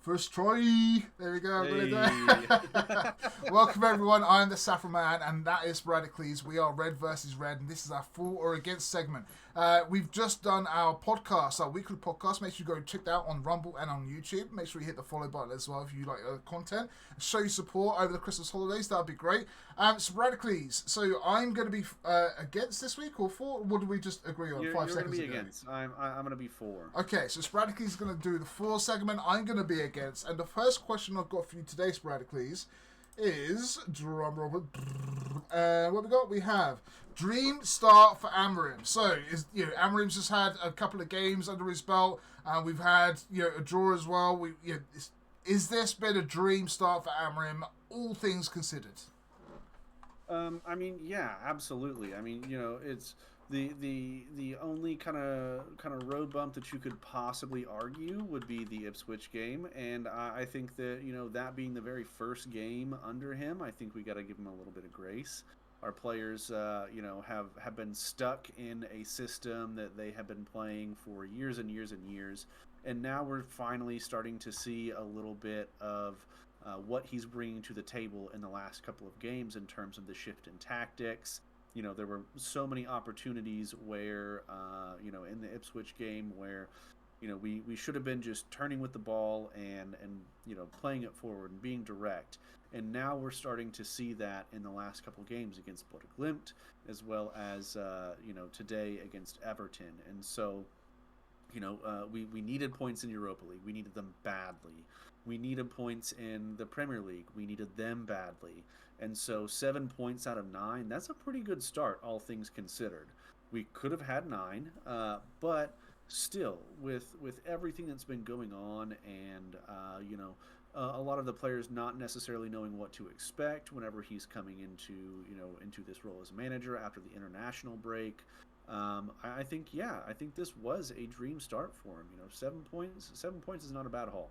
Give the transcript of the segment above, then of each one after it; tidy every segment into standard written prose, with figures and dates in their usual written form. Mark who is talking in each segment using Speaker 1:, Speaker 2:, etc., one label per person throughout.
Speaker 1: First try. There we go.
Speaker 2: Hey.
Speaker 1: Welcome everyone. I am TheSaffronMan, and that is Sporadiclese. We are Red versus Red, and this is our for or against segment. We've just done our podcast, our weekly podcast. Make sure you go check that out on Rumble and on YouTube. Make sure you hit the follow button as well if you like content. Show your support over the Christmas holidays. That would be great. Sporadiclese. So I'm going to be against this week or for? Or what did we just agree on?
Speaker 2: You're
Speaker 1: 5
Speaker 2: going to
Speaker 1: seconds
Speaker 2: be
Speaker 1: ago.
Speaker 2: against. I'm going to be for.
Speaker 1: Okay, so Sporadiclese is going to do the for segment. I'm going to be against. And the first question I've got for you today, Sporadiclese, is drum roll. What we got? We have dream start for Amarim. So Amarim's just had a couple of games under his belt. We've had a draw as well. Is this been a dream start for Amarim? All things considered.
Speaker 2: I mean, yeah, absolutely. I mean, it's the only kind of road bump that you could possibly argue would be the Ipswich game, and I think that that being the very first game under him, I think we got to give him a little bit of grace. Our players, have been stuck in a system that they have been playing for years and years and years, and now we're finally starting to see a little bit of what he's bringing to the table in the last couple of games in terms of the shift in tactics. There were so many opportunities where, in the Ipswich game where, we should have been just turning with the ball and playing it forward and being direct. And now we're starting to see that in the last couple of games against Sporadiclese, as well as, today against Everton. And so, we needed points in Europa League. We needed them badly. We needed points in the Premier League. We needed them badly. And so 7 points out of 9, that's a pretty good start, all things considered. We could have had 9, but still, with everything that's been going on and, a lot of the players not necessarily knowing what to expect whenever he's coming into this role as manager after the international break. I think this was a dream start for him. 7 points. 7 points is not a bad haul.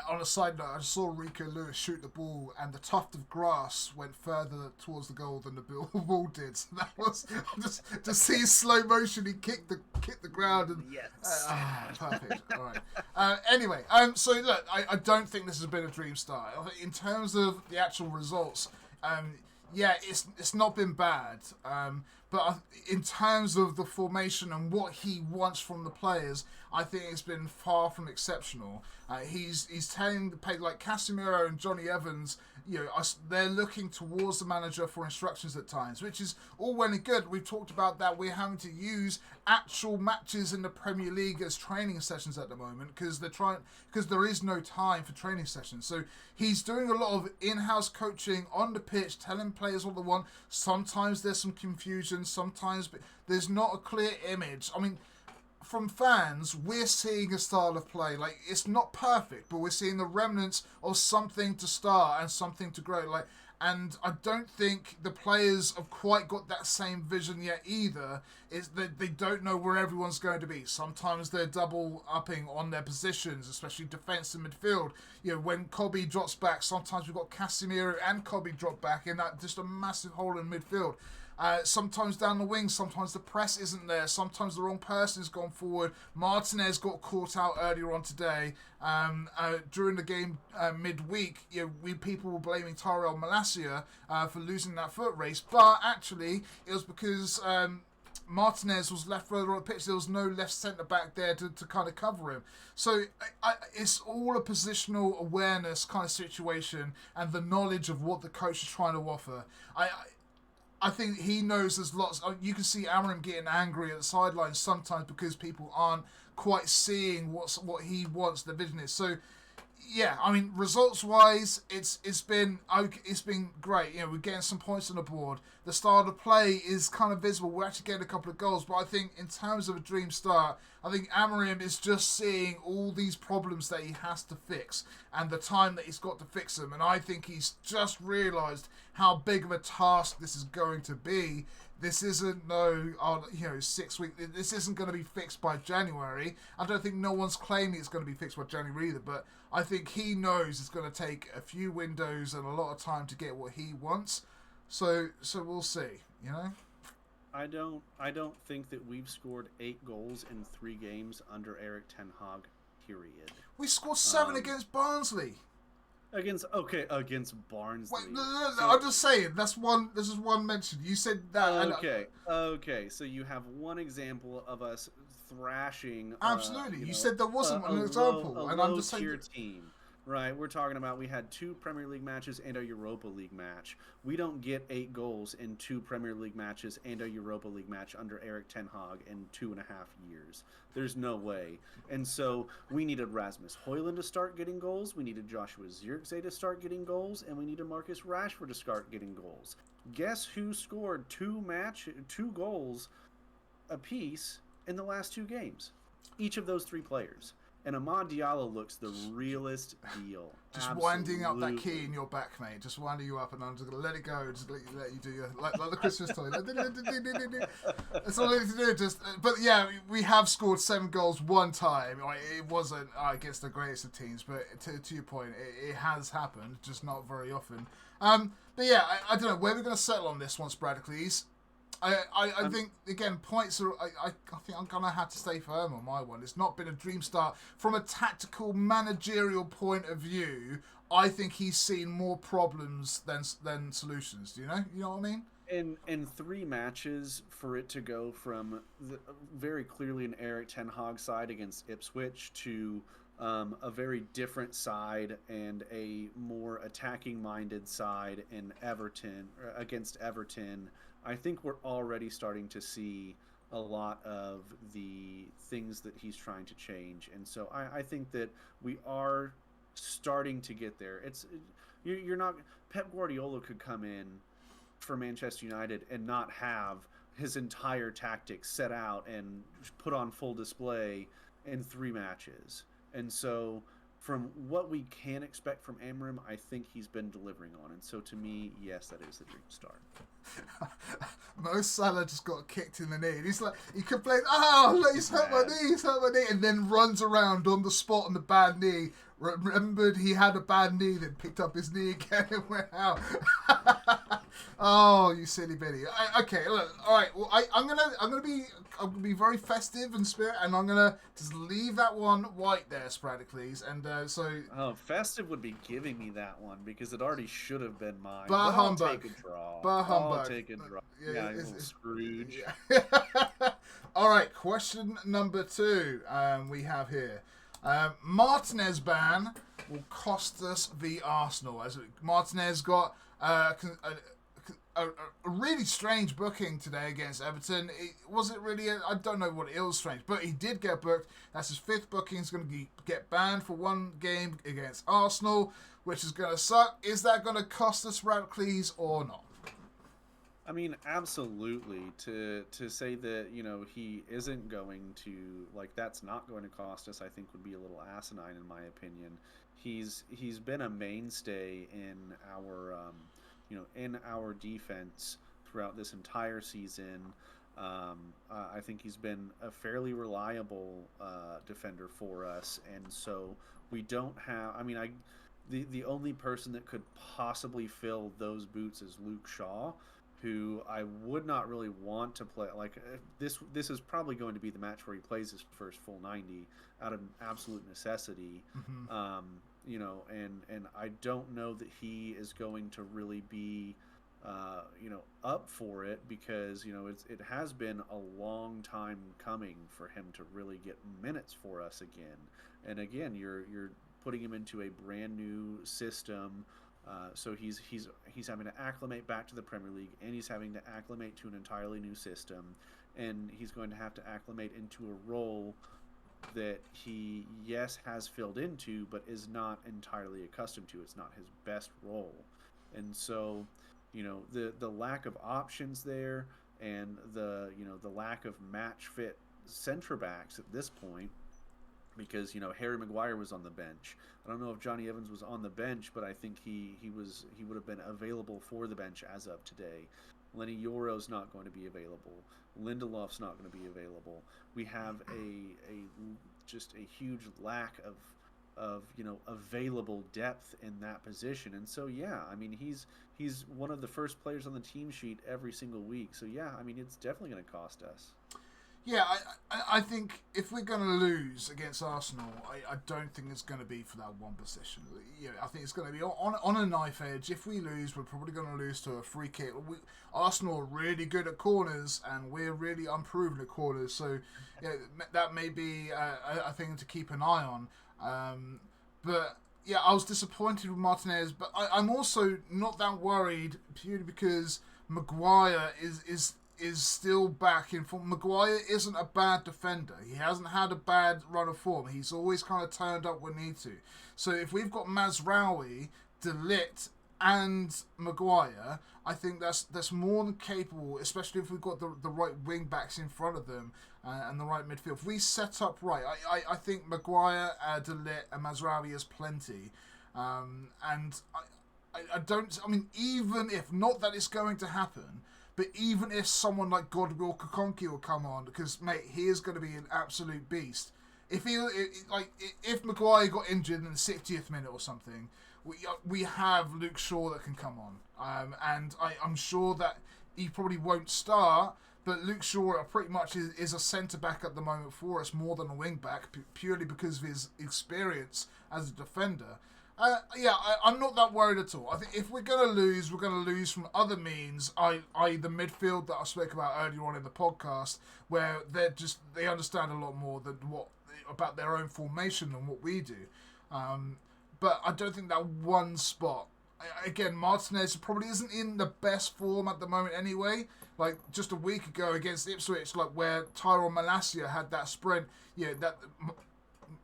Speaker 1: On a side note, I saw Rico Lewis shoot the ball, and the tuft of grass went further towards the goal than the ball did. So that was just to see slow motion. He kicked the ground, and
Speaker 2: Yes,
Speaker 1: perfect. All right. Anyway, so look, I don't think this has been a dream start in terms of the actual results. Yeah, it's not been bad, but in terms of the formation and what he wants from the players, I think it's been far from exceptional. He's telling the players like Casemiro and Johnny Evans, they're looking towards the manager for instructions at times, which is all well and good. We've talked about that. We're having to use actual matches in the Premier League as training sessions at the moment because there is no time for training sessions. So he's doing a lot of in-house coaching on the pitch, telling players what they want. Sometimes there's some confusion. Sometimes there's not a clear image. I mean, from fans, we're seeing a style of play. Like, it's not perfect, but we're seeing the remnants of something to start and something to grow. And I don't think the players have quite got that same vision yet either. Is that they don't know where everyone's going to be. Sometimes they're double upping on their positions, especially defence and midfield. When Kobe drops back, sometimes we've got Casemiro and Kobe drop back in that just a massive hole in midfield. Sometimes down the wing, sometimes the press isn't there. Sometimes the wrong person's gone forward. Martinez got caught out earlier on today. During the game midweek, people were blaming Tyrell Malacia for losing that foot race, but actually it was because Martinez was left further on the pitch. There was no left centre back there to kind of cover him. So it's all a positional awareness kind of situation and the knowledge of what the coach is trying to offer. I think he knows there's lots. You can see Amarim getting angry at the sidelines sometimes because people aren't quite seeing what he wants, the vision is. So, yeah, I mean, results-wise, it's been great. We're getting some points on the board. The style of play is kind of visible. We're actually getting a couple of goals, but I think in terms of a dream start, I think Amarim is just seeing all these problems that he has to fix and the time that he's got to fix them. And I think he's just realised how big of a task this is going to be. This isn't 6 weeks. This isn't going to be fixed by January. I don't think no one's claiming it's going to be fixed by January either. But I think he knows it's going to take a few windows and a lot of time to get what he wants. So we'll see.
Speaker 2: I don't think that we've scored 8 goals in 3 games under Eric Ten Hag period.
Speaker 1: We scored 7 against Barnsley.
Speaker 2: Against Barnsley.
Speaker 1: Wait, no, I'm just saying. That's one. This is one mention. You said that.
Speaker 2: Okay. So you have one example of us thrashing.
Speaker 1: Absolutely. You said there wasn't an example, and I'm just saying.
Speaker 2: Low-tier team. Right, we're talking about we had 2 Premier League matches and a Europa League match. We don't get 8 goals in 2 Premier League matches and a Europa League match under Erik ten Hag in 2.5 years. There's no way. And so we needed Rasmus Højlund to start getting goals. We needed Joshua Zirkzee to start getting goals, and we needed Marcus Rashford to start getting goals. Guess who scored 2 goals apiece in the last 2 games? Each of those 3 players. And Amad Diallo looks the realest deal.
Speaker 1: Just winding up that key in your back, mate. Just winding you up, and I'm just going to let it go. Just let you do your like the Christmas toy. That's all I need to do. But yeah, we have scored 7 goals one time. It wasn't against the greatest of teams, but to your point, it has happened, just not very often. But yeah, I don't know where we're going to settle on this one, Sporadiclese. I think, again, points are... I think I'm going to have to stay firm on my one. It's not been a dream start. From a tactical, managerial point of view, I think he's seen more problems than solutions. Do you know? You know what I mean?
Speaker 2: In 3 matches, for it to go from very clearly an Erik ten Hag side against Ipswich to a very different side and a more attacking-minded side in against Everton... I think we're already starting to see a lot of the things that he's trying to change. And so I think that we are starting to get there. You're not... Pep Guardiola could come in for Manchester United and not have his entire tactics set out and put on full display in 3 matches. And so from what we can expect from Amorim, I think he's been delivering on. And so to me, yes, that is the dream start.
Speaker 1: Mo Salah just got kicked in the knee. And he's like, he complains, oh, he's hurt my knee, and then runs around on the spot on the bad knee. Remembered he had a bad knee, then picked up his knee again and went out. Oh, you silly Billy. Okay, look, all right. Well, I'm gonna be very festive in spirit, and I'm gonna just leave that one white there, Sporadiclese. And
Speaker 2: festive would be giving me that one because it already should have been mine.
Speaker 1: Bah humbug.
Speaker 2: I'll take a draw.
Speaker 1: Bah humbug.
Speaker 2: I'll take a draw. Yeah, it's Scrooge.
Speaker 1: Yeah. All right, question number 2. We have here. Martinez ban will cost us the Arsenal, as Martinez got a really strange booking today against Everton. Was it really? I don't know what it was strange, but he did get booked. That's his 5th booking. He's going to get banned for 1 game against Arsenal, which is going to suck. Is that going to cost us RedVsRed or not?
Speaker 2: I mean, absolutely. To say that, he isn't going to, that's not going to cost us, I think would be a little asinine in my opinion. He's been a mainstay in our defense throughout this entire season. I think he's been a fairly reliable defender for us, and so we don't have, the only person that could possibly fill those boots is Luke Shaw, who I would not really want to play. This is probably going to be the match where he plays his first full 90 out of absolute necessity. Mm-hmm. And I don't know that he is going to really be, up for it because, it has been a long time coming for him to really get minutes for us again. And again, you're putting him into a brand new system. So he's having to acclimate back to the Premier League, and he's having to acclimate to an entirely new system, and he's going to have to acclimate into a role that he, has filled into, but is not entirely accustomed to. It's not his best role. And so, the lack of options there and the lack of match fit centre backs at this point, because Harry Maguire was on the bench. I don't know if Johnny Evans was on the bench, but I think he would have been available for the bench as of today. Lenny Yoro's not going to be available. Lindelof's not going to be available. We have just a huge lack of available depth in that position. And so he's one of the first players on the team sheet every single week. So it's definitely going to cost us.
Speaker 1: Yeah, I think if we're going to lose against Arsenal, I don't think it's going to be for that one position. I think it's going to be on a knife edge. If we lose, we're probably going to lose to a free kick. Arsenal are really good at corners, and we're really unproven at corners. So that may be a thing to keep an eye on. But yeah, I was disappointed with Martinez, but I'm also not that worried purely because Maguire is still back in form. Maguire isn't a bad defender. He hasn't had a bad run of form. He's always kind of turned up when need to. So if we've got Mazraoui, De Ligt, and Maguire, I think that's more than capable, especially if we've got the right wing backs in front of them and the right midfield. If we set up right, I think Maguire, De Ligt, and Mazraoui is plenty. And I don't. I mean, even if not that it's going to happen. But even if someone like Godwill Kokonki will come on, because mate, he is going to be an absolute beast. If Maguire got injured in the 60th minute or something, we have Luke Shaw that can come on, and I'm sure that he probably won't start. But Luke Shaw pretty much is a centre back at the moment for us more than a wing back, purely because of his experience as a defender. I'm not that worried at all. I think if we're going to lose, we're going to lose from other means, i.e. the midfield that I spoke about earlier on in the podcast, where they understand a lot more than about their own formation than what we do. But I don't think that one spot. Again, Martinez probably isn't in the best form at the moment anyway. Like just a week ago against Ipswich, like where Tyrone Malacia had that sprint, that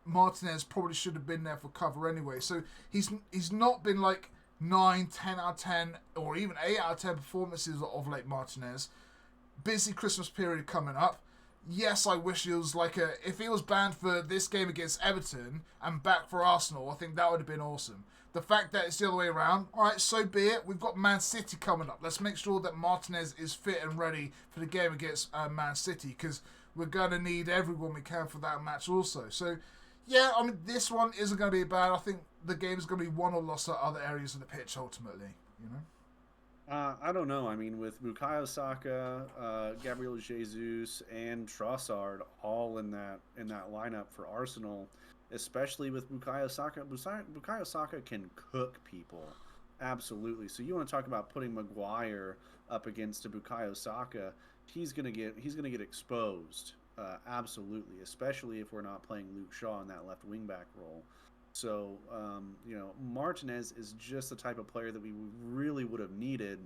Speaker 1: Martinez probably should have been there for cover anyway. So he's not been like 9, 10 out of 10 or even 8 out of 10 performances of late Martinez. Busy Christmas period coming up. Yes, I wish he was if he was banned for this game against Everton and back for Arsenal, I think that would have been awesome. The fact that it's the other way around, alright, so be it. We've got Man City coming up. Let's make sure that Martinez is fit and ready for the game against Man City, because we're going to need everyone we can for that match also. So yeah, I mean, this one isn't going to be bad. I think the game's going to be won or lost at other areas of the pitch ultimately,
Speaker 2: I don't know. I mean, with Bukayo Saka, Gabriel Jesus, and Trossard all in that lineup for Arsenal, especially with Bukayo Saka. Bukayo Saka can cook people, absolutely. So you want to talk about putting Maguire up against a Bukayo Saka? He's gonna get exposed. Absolutely, especially if we're not playing Luke Shaw in that left wing back role. So, Martinez is just the type of player that we really would have needed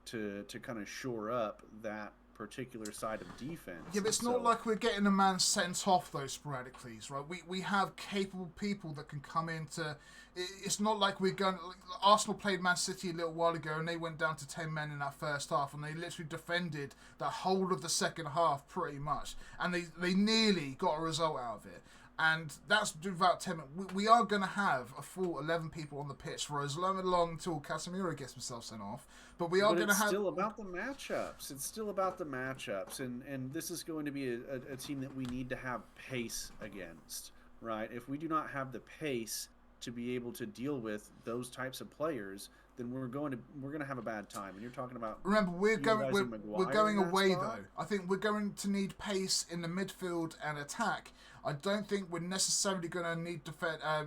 Speaker 2: to kind of shore up that particular side of defense.
Speaker 1: Yeah, but it's not like we're getting a man sent off, though, Sporadiclese, right? We have capable people that can come into... It's not like we're going... Arsenal played Man City a little while ago and they went down to 10 men in that first half and they literally defended the whole of the second half pretty much. And they nearly got a result out of it. And that's without 10 minutes. We are going to have a full 11 people on the pitch for as long until Casemiro gets himself sent off. But we are going to have...
Speaker 2: It's still about the matchups. It's still about the matchups. And this is going to be a team that we need to have pace against, right? If we do not have the pace to be able to deal with those types of players, then we're going to have a bad time. And you're talking about...
Speaker 1: Remember, we're going away, though. I think we're going to need pace in the midfield and attack. I don't think we're necessarily going to need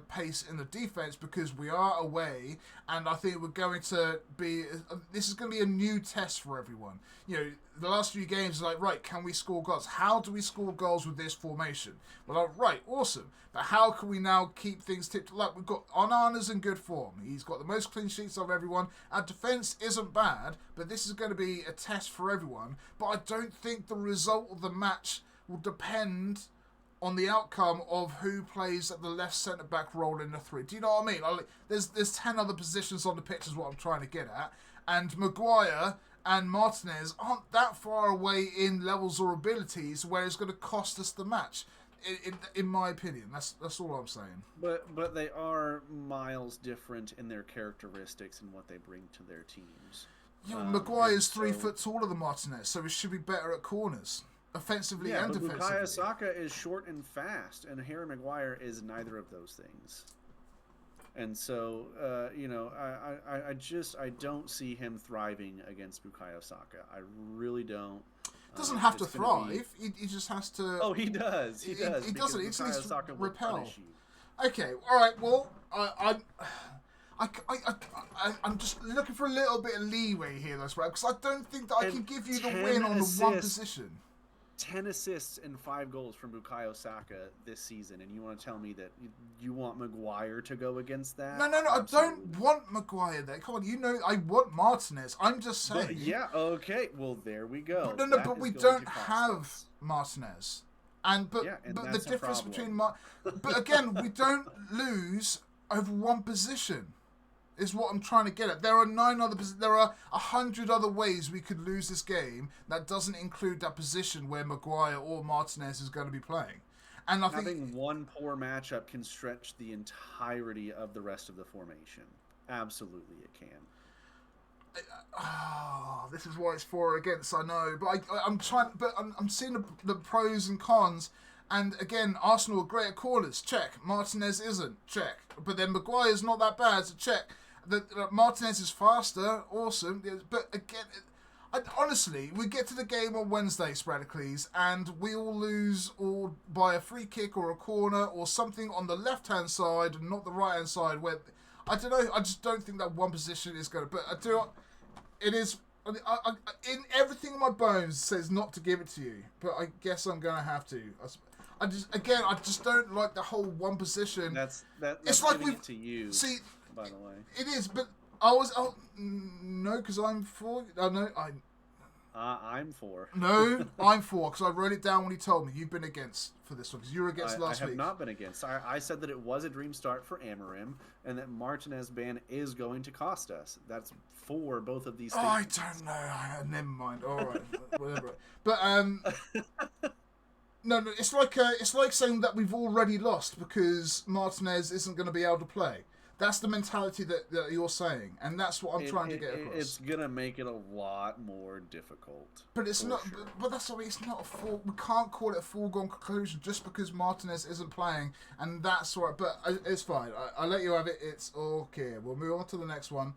Speaker 1: pace in the defense because we are away, and I think we're going to be... this is going to be a new test for everyone. The last few games are like, right, can we score goals? How do we score goals with this formation? Well, right, awesome. But how can we now keep things tipped? Like, we've got Onana's in good form. He's got the most clean sheets of everyone. Our defence isn't bad, but this is going to be a test for everyone. But I don't think the result of the match will depend on the outcome of who plays at the left centre-back role in the three. Do you know what I mean? There's 10 other positions on the pitch is what I'm trying to get at. And Maguire and Martinez aren't that far away in levels or abilities where it's going to cost us the match, in my opinion. That's all I'm saying.
Speaker 2: But they are miles different in their characteristics and what they bring to their teams.
Speaker 1: Yeah, Maguire's 3 foot taller than Martinez, so he should be better at corners. Offensively and defensively.
Speaker 2: Bukayo Saka is short and fast, and Harry Maguire is neither of those things. And so, I don't see him thriving against Bukayo Saka. I really don't.
Speaker 1: Doesn't have to
Speaker 2: it's gonna be-
Speaker 1: thrive. He just has to.
Speaker 2: Oh, he does. He does.
Speaker 1: He
Speaker 2: because
Speaker 1: doesn't. He just needs to
Speaker 2: Bukayo Saka will
Speaker 1: repel.
Speaker 2: punish you.
Speaker 1: Okay. All right. Well, I'm just looking for a little bit of leeway here, though, because I don't think that I can give you the
Speaker 2: 10
Speaker 1: win on the one
Speaker 2: assists.
Speaker 1: position.
Speaker 2: 10 assists and 5 goals from Bukayo Saka this season, and you want to tell me that you want Maguire to go against that?
Speaker 1: No.
Speaker 2: Absolutely.
Speaker 1: I don't want Maguire there. Come on, you know I want Martinez. I'm just saying.
Speaker 2: But, yeah, okay. Well, there we go.
Speaker 1: No,
Speaker 2: That
Speaker 1: but
Speaker 2: is
Speaker 1: we
Speaker 2: going
Speaker 1: don't
Speaker 2: to cost
Speaker 1: have
Speaker 2: us.
Speaker 1: Martinez. But
Speaker 2: Yeah, and
Speaker 1: the
Speaker 2: that's a
Speaker 1: difference
Speaker 2: problem.
Speaker 1: between but again, we don't lose over one position. Is what I'm trying to get at. There are 100 other ways we could lose this game that doesn't include that position where Maguire or Martinez is going to be playing. And I think
Speaker 2: Having one poor matchup can stretch the entirety of the rest of the formation. Absolutely, it can.
Speaker 1: This is why it's for or against. I know, but I'm trying. But I'm seeing the pros and cons. And again, Arsenal are great at corners. Check. Martinez isn't. Check. But then Maguire's not that bad. So check. Martinez is faster. Awesome. But again, honestly, we get to the game on Wednesday, Sporadiclese, and we all lose or by a free kick or a corner or something on the left-hand side and not the right-hand side. Where I don't know. I just don't think that one position is going to. But I do. It is. In everything in my bones says not to give it to you, but I guess I'm going to have to. I just don't like the whole one position.
Speaker 2: That's
Speaker 1: It's like
Speaker 2: giving
Speaker 1: we've-
Speaker 2: it to you.
Speaker 1: See,
Speaker 2: by the way,
Speaker 1: it is, but no, because I'm for.
Speaker 2: I'm for.
Speaker 1: No, I'm for, because I wrote it down when he told me. You've been against for this one, because you were against last
Speaker 2: I have
Speaker 1: week.
Speaker 2: not been against. I said that it was a dream start for Amorim, and that Martinez ban is going to cost us. That's for both of these things.
Speaker 1: I don't know. Never mind. All right, whatever. But no, it's like saying that we've already lost because Martinez isn't going to be able to play. That's the mentality that you're saying, and that's what I'm trying to get across.
Speaker 2: It's gonna make it a lot more difficult.
Speaker 1: But it's not.
Speaker 2: Sure.
Speaker 1: But that's why it's not a full. We can't call it a foregone conclusion just because Martinez isn't playing, and that's right. But it's fine. I let you have it. It's okay. We'll move on to the next one.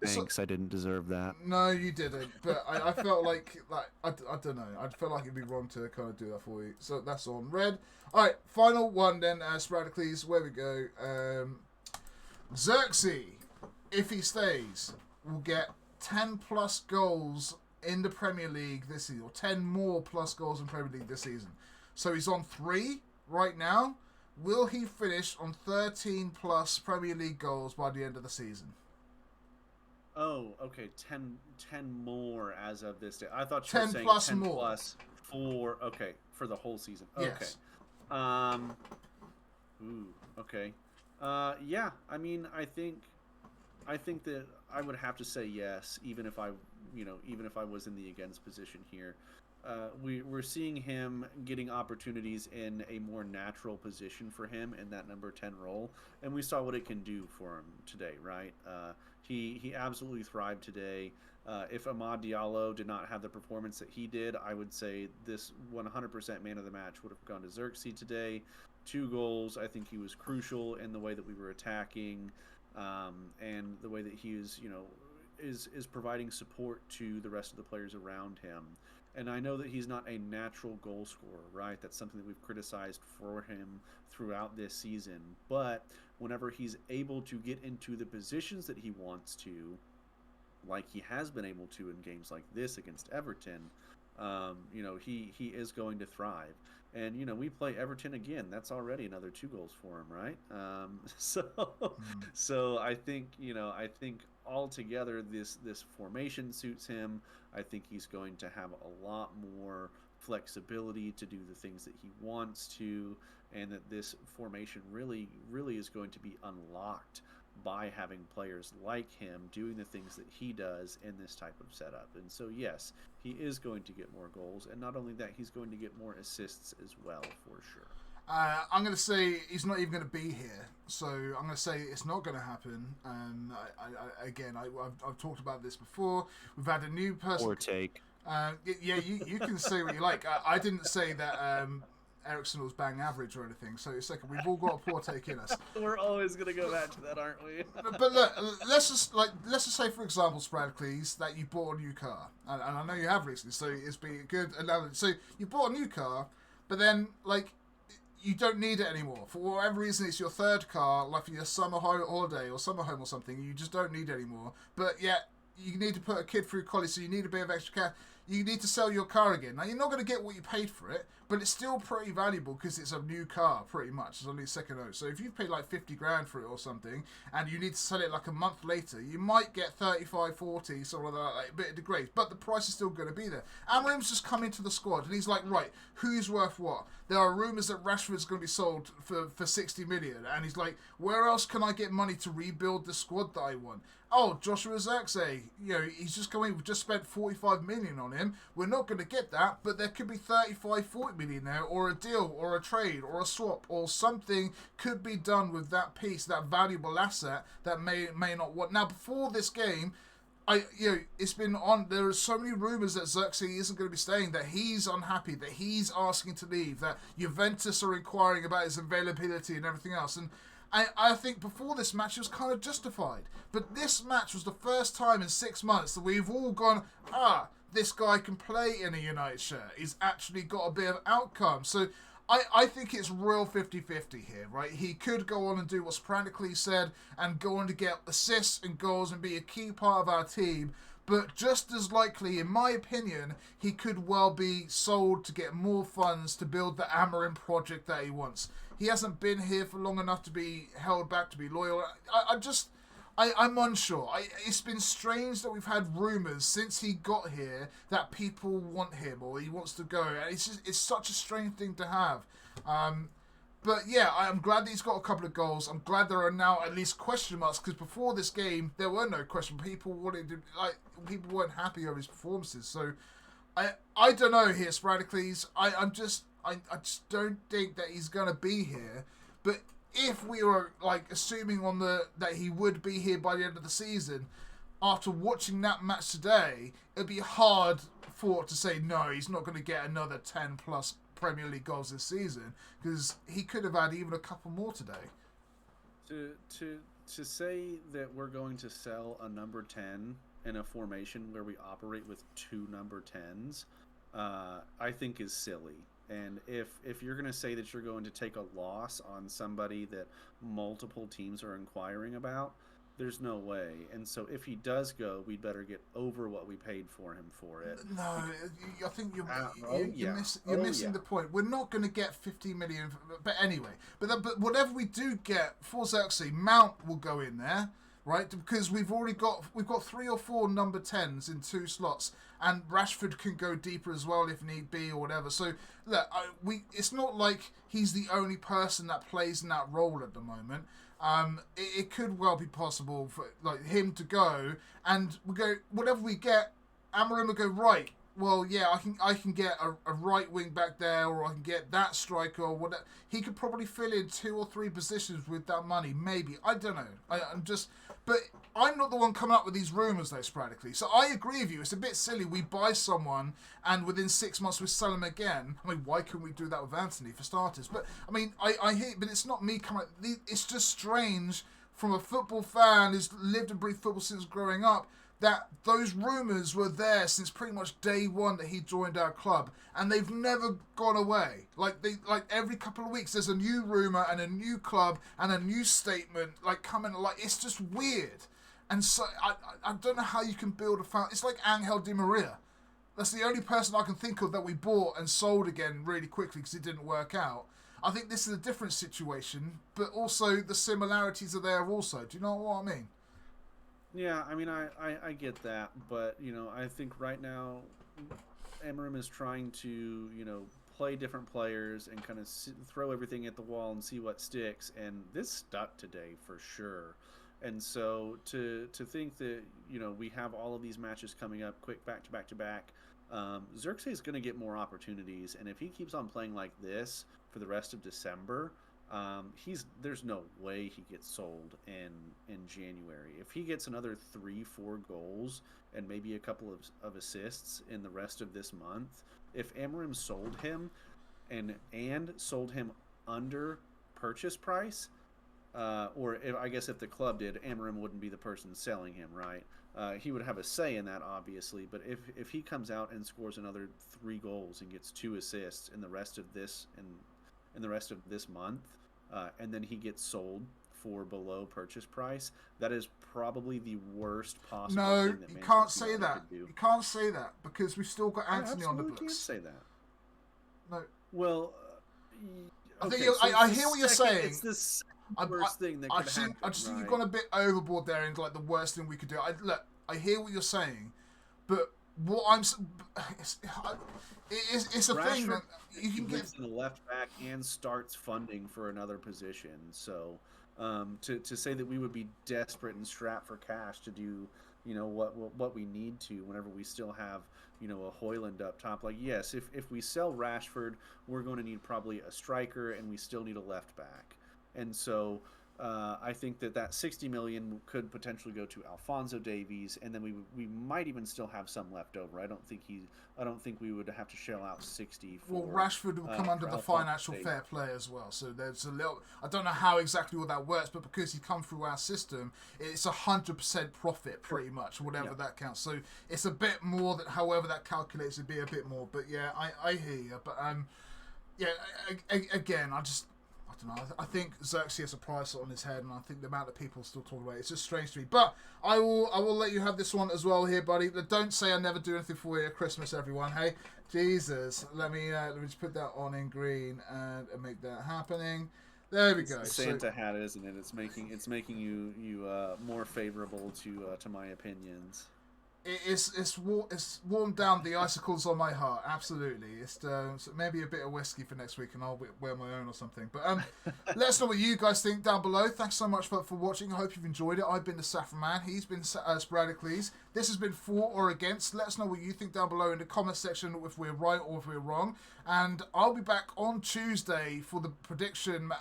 Speaker 2: Thanks, I didn't deserve that.
Speaker 1: No, you didn't. But I felt like I don't know. I felt like it'd be wrong to kind of do that for you. So that's on red. All right, final one then. Sporadiclese, where we go. Xerxes, if he stays, will get 10 plus goals in the Premier League this season, or 10 more plus goals in Premier League this season. So he's on 3 right now. Will he finish on 13 plus Premier League goals by the end of the season?
Speaker 2: Oh, okay. 10 more as of this day. I thought you were
Speaker 1: 10
Speaker 2: saying
Speaker 1: plus
Speaker 2: 10
Speaker 1: more.
Speaker 2: plus for for the whole season. Okay.
Speaker 1: Yes.
Speaker 2: Ooh. Okay. Yeah. I mean, I think that I would have to say yes, even if I was in the against position here. We're seeing him getting opportunities in a more natural position for him in that number 10 role, and we saw what it can do for him today, right? He absolutely thrived today. If Amad Diallo did not have the performance that he did, I would say this 100% man of the match would have gone to Xerxes today. 2 goals. I think he was crucial in the way that we were attacking, and the way that he is providing support to the rest of the players around him. And I know that he's not a natural goal scorer, right? That's something that we've criticized for him throughout this season. But whenever he's able to get into the positions that he wants to, like he has been able to in games like this against Everton, he is going to thrive. And, we play Everton again. That's already another 2 goals for him, right? So I think, altogether this formation suits him. I think he's going to have a lot more flexibility to do the things that he wants to, and that this formation really, really is going to be unlocked by having players like him doing the things that he does in this type of setup. And so, yes, he is going to get more goals, and not only that, he's going to get more assists as well, for sure.
Speaker 1: I'm going to say he's not even going to be here. So I'm going to say it's not going to happen. I've talked about this before. We've had a new person.
Speaker 2: Or take.
Speaker 1: Yeah, you can say what you like. I didn't say that Eriksen was bang average or anything. So it's like we've all got a poor take in us.
Speaker 2: We're always gonna go back to that, aren't we?
Speaker 1: But look, let's just say, for example, Sporadiclese, that you bought a new car, and I know you have recently, so it's been a good analogy. So you bought a new car, but then like you don't need it anymore for whatever reason. It's your third car, like for your summer holiday or summer home or something. You just don't need it anymore, but yet you need to put a kid through college, so you need a bit of extra cash. You need to sell your car again. Now, you're not going to get what you paid for it, but it's still pretty valuable because it's a new car, pretty much. It's only a second owned. So if you've paid like 50 grand for it or something, and you need to sell it like a month later, you might get 35, 40, something like that, like a bit of degrades, but the price is still going to be there. Amorim's just come into the squad, and he's like, right, who's worth what? There are rumours that Rashford's going to be sold for 60 million, and he's like, where else can I get money to rebuild the squad that I want? Oh, Joshua Zirkzee, he's just coming. We've just spent 45 million on him. We're not going to get that, but there could be 35, 40 million there, or a deal, or a trade, or a swap, or something could be done with that piece, that valuable asset that may not want. Now, before this game, it's been on. There are so many rumours that Zirkzee isn't going to be staying, that he's unhappy, that he's asking to leave, that Juventus are inquiring about his availability and everything else, and I think before this match it was kind of justified. But this match was the first time in 6 months that we've all gone, this guy can play in a United shirt. He's actually got a bit of outcome. So I think it's real 50-50 here, right? He could go on and do what Sporadiclese said and go on to get assists and goals and be a key part of our team. But just as likely, in my opinion, he could well be sold to get more funds to build the Amorim project that he wants. He hasn't been here for long enough to be held back, to be loyal. I'm unsure. It's been strange that we've had rumours since he got here that people want him or he wants to go. And it's such a strange thing to have. But yeah, I'm glad that he's got a couple of goals. I'm glad there are now at least question marks, because before this game there were no question. People weren't happy over his performances. So I don't know here, Sporadiclese. I just don't think that he's gonna be here. But if we were like assuming that he would be here by the end of the season, after watching that match today, it'd be hard for to say no, he's not going to get another 10 plus Premier League goals this season, because he could have had even a couple more today.
Speaker 2: To say that we're going to sell a number 10 in a formation where we operate with two number 10s, I think is silly. And if you're going to say that you're going to take a loss on somebody that multiple teams are inquiring about, there's no way. And so if he does go, we'd better get over what we paid for him for it.
Speaker 1: No, I think you're missing the point. We're not going to get 50 million. But anyway, but whatever we do get for Zirkzee, Mount will go in there, right? Because we've got 3 or 4 number 10s in 2 slots, and Rashford can go deeper as well if need be or whatever. So look, it's not like he's the only person that plays in that role at the moment. It could well be possible for like him to go, and we go whatever we get. Amorim will go, right. Well, yeah, I can get a right wing back there, or I can get that striker, or whatever. He could probably fill in 2 or 3 positions with that money, maybe. I don't know. But I'm not the one coming up with these rumours, though, Sporadically. So I agree with you. It's a bit silly. We buy someone, and within 6 months we sell him again. I mean, why couldn't we do that with Anthony, for starters? But, I mean, I hear, but it's not me coming up. It's just strange from a football fan who's lived and breathed football since growing up, that those rumours were there since pretty much day one that he joined our club, and they've never gone away. Like every couple of weeks there's a new rumour and a new club and a new statement coming. It's just weird. And so I don't know how you can build a fan. It's like Angel Di Maria. That's the only person I can think of that we bought and sold again really quickly because it didn't work out. I think this is a different situation, but also the similarities are there also. Do you know what I mean?
Speaker 2: Yeah, I mean, I get that, but, I think right now Amorim is trying to, play different players and kind of throw everything at the wall and see what sticks, and this stuck today for sure. And so to think that, we have all of these matches coming up quick back to back, Zirkzee is going to get more opportunities, and if he keeps on playing like this for the rest of December, there's no way he gets sold in January. If he gets another 3-4 goals and maybe a couple of assists in the rest of this month, if Amorim sold him, and sold him under purchase price, or if, I guess if the club did, Amarim wouldn't be the person selling him, right? He would have a say in that, obviously. But if he comes out and scores another 3 goals and gets 2 assists in the rest of this in the rest of this month, and then he gets sold for below purchase price, that is probably the worst possible
Speaker 1: No,
Speaker 2: thing that
Speaker 1: you
Speaker 2: Manchester
Speaker 1: can't say
Speaker 2: United
Speaker 1: that.
Speaker 2: could do.
Speaker 1: You can't say that because we've still got Anthony on the books.
Speaker 2: Can't say that.
Speaker 1: No.
Speaker 2: Well,
Speaker 1: I think
Speaker 2: okay, so
Speaker 1: I hear what you're saying.
Speaker 2: It's the second worst thing that could happen.
Speaker 1: I just think
Speaker 2: right?
Speaker 1: you've gone a bit overboard there and like the worst thing we could do. I hear what you're saying, but what it's a thing that you can get
Speaker 2: in the left back and starts funding for another position. So to say that we would be desperate and strapped for cash to do what we need to whenever we still have a Hoyland up top, like, yes, if we sell Rashford, we're going to need probably a striker and we still need a left back. And so I think that 60 million could potentially go to Alphonso Davies, and then we might even still have some left over. I don't think we would have to shell out 60 for.
Speaker 1: Well, Rashford will come under the financial fair play as well. So there's a little. I don't know how exactly all that works, but because he come through our system, it's 100% profit pretty much, whatever that counts. So it's a bit more that, however that calculates, it'd be a bit more. But yeah, I hear you. But again, I don't know. I think Xerxes has a price on his head, and I think the amount of people still talk about it, it's just strange to me. But I will let you have this one as well here, buddy. Don't say I never do anything for you at Christmas, everyone. Hey, Jesus, let me just put that on in green and make that happening. There we go.
Speaker 2: It's the Santa hat, isn't it? It's making you more favorable to my opinions.
Speaker 1: It's warmed down the icicles on my heart. Absolutely. It's maybe a bit of whiskey for next week, and I'll wear my own or something. But let us know what you guys think down below. Thanks so much for watching. I hope you've enjoyed it. I've been TheSaffronMan. He's been Sporadiclese. This has been for or against. Let us know what you think down below in the comment section, if we're right or if we're wrong. And I'll be back on Tuesday for the prediction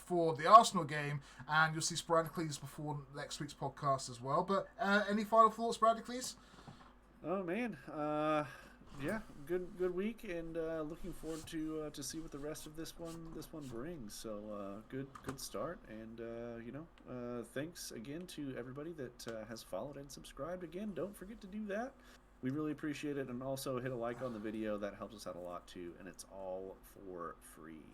Speaker 1: for the Arsenal game, and you'll see Sporadiclese before next week's podcast as well. But any final thoughts, Sporadiclese?
Speaker 2: Oh man, yeah, good week, and looking forward to see what the rest of this one brings. So good start, and thanks again to everybody that has followed and subscribed. Again, don't forget to do that. We really appreciate it, and also hit a like on the video. That helps us out a lot too, and it's all for free.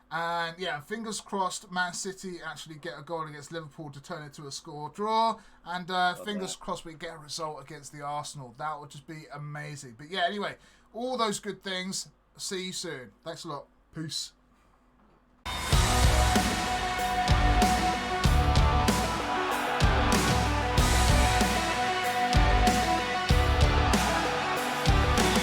Speaker 1: And yeah, fingers crossed Man City actually get a goal against Liverpool to turn it to a score draw. And fingers crossed we get a result against the Arsenal. That would just be amazing. But yeah, anyway, all those good things. See you soon. Thanks a lot. Peace.